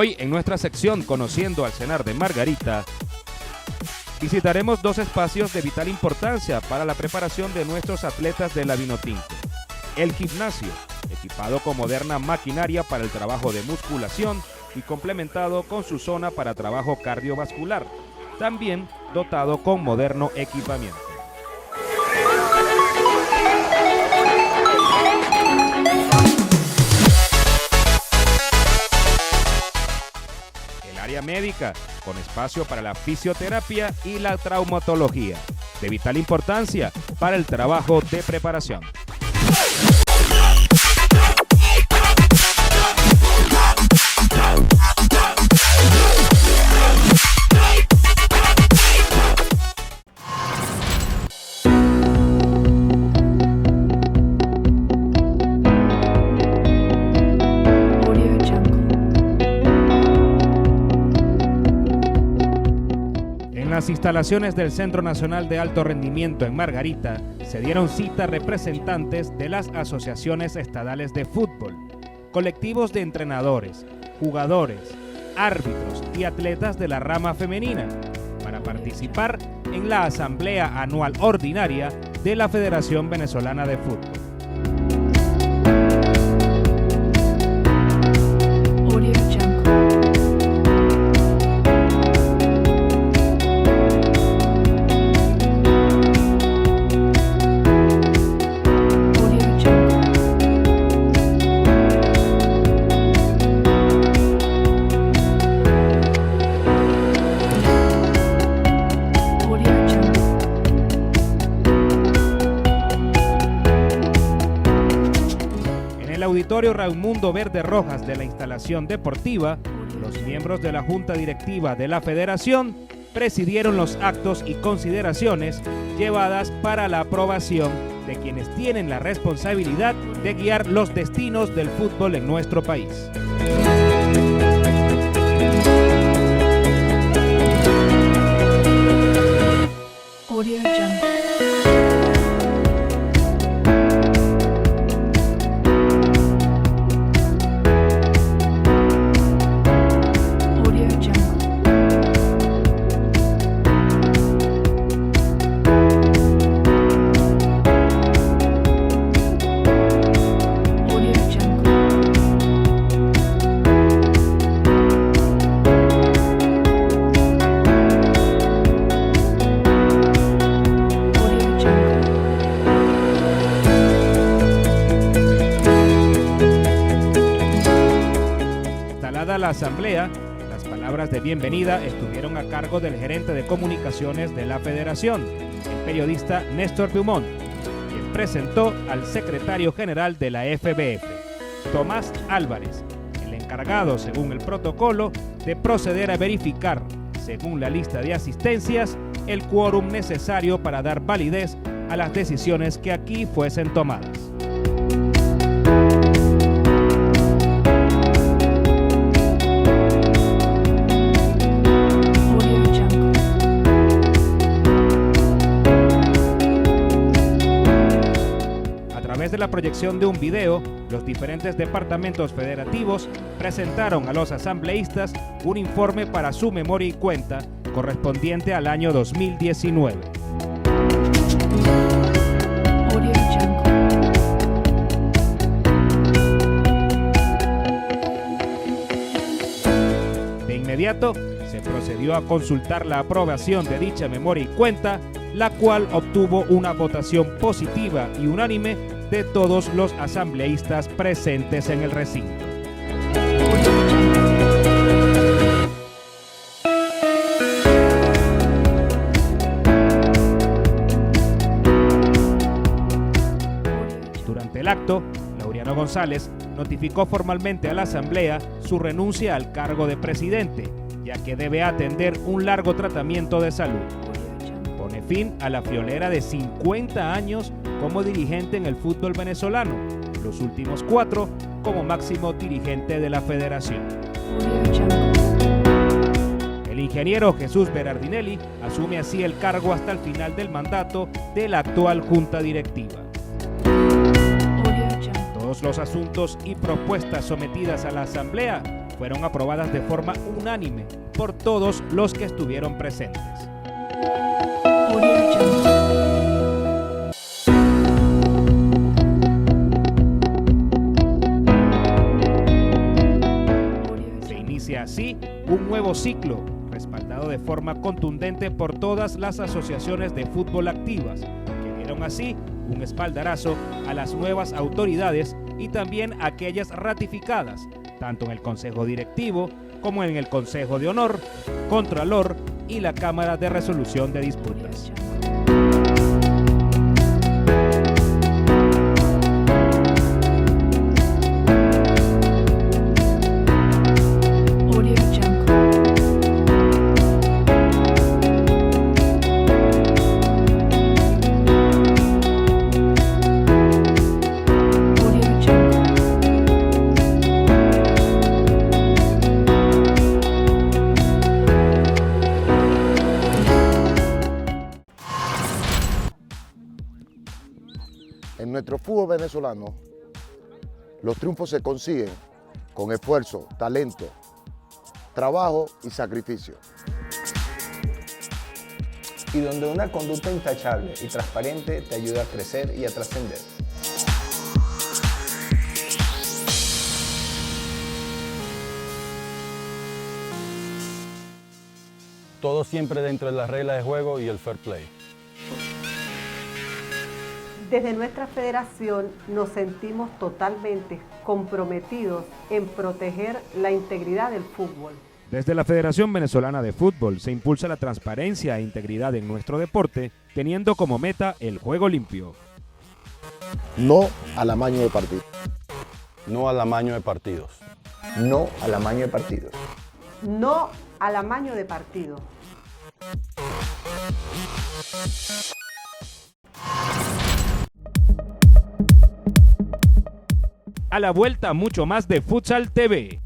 Hoy en nuestra sección Conociendo al CENAR de Margarita, visitaremos dos espacios de vital importancia para la preparación de nuestros atletas de la Vinotinto. El gimnasio, equipado con moderna maquinaria para el trabajo de musculación y complementado con su zona para trabajo cardiovascular, también dotado con moderno equipamiento. El área médica, con espacio para la fisioterapia y la traumatología, de vital importancia para el trabajo de preparación. En las instalaciones del Centro Nacional de Alto Rendimiento en Margarita se dieron cita representantes de las asociaciones estadales de fútbol, colectivos de entrenadores, jugadores, árbitros y atletas de la rama femenina para participar en la Asamblea Anual Ordinaria de la Federación Venezolana de Fútbol. En el auditorio Raimundo Verde Rojas de la instalación deportiva, los miembros de la Junta Directiva de la Federación presidieron los actos y consideraciones llevadas para la aprobación de quienes tienen la responsabilidad de guiar los destinos del fútbol en nuestro país. Audio Jungle. La asamblea, las palabras de bienvenida estuvieron a cargo del gerente de comunicaciones de la federación, el periodista Néstor Dumont, quien presentó al secretario general de la FBF, Tomás Álvarez, el encargado, según el protocolo, de proceder a verificar, según la lista de asistencias, el quórum necesario para dar validez a las decisiones que aquí fuesen tomadas. A través de la proyección de un video, los diferentes departamentos federativos presentaron a los asambleístas un informe para su memoria y cuenta correspondiente al año 2019. De inmediato, se procedió a consultar la aprobación de dicha memoria y cuenta, la cual obtuvo una votación positiva y unánime de todos los asambleístas presentes en el recinto. Durante el acto, Laureano González notificó formalmente a la asamblea su renuncia al cargo de presidente, ya que debe atender un largo tratamiento de salud. Pone fin a la friolera de 50 años como dirigente en el fútbol venezolano, los últimos 4 como máximo dirigente de la federación. El ingeniero Jesús Berardinelli asume así el cargo hasta el final del mandato de la actual junta directiva. Todos los asuntos y propuestas sometidas a la asamblea fueron aprobadas de forma unánime por todos los que estuvieron presentes. Audio Jungle. Se inicia así un nuevo ciclo, respaldado de forma contundente por todas las asociaciones de fútbol activas, que dieron así un espaldarazo a las nuevas autoridades y también a aquellas ratificadas, tanto en el Consejo Directivo como en el Consejo de Honor, Contralor y la Cámara de Resolución de Disputas. Audio Jungle. Audio Jungle. En nuestro fútbol venezolano, los triunfos se consiguen con esfuerzo, talento, trabajo y sacrificio. Y donde una conducta intachable y transparente te ayuda a crecer y a trascender. Todo siempre dentro de las reglas de juego y el fair play. Desde nuestra federación nos sentimos totalmente comprometidos en proteger la integridad del fútbol. Desde la Federación Venezolana de Fútbol se impulsa la transparencia e integridad en nuestro deporte, teniendo como meta el juego limpio. No al amaño de partido. No al amaño de partidos. No al amaño de partidos. No al amaño de partido. A la vuelta, mucho más de Futsal TV.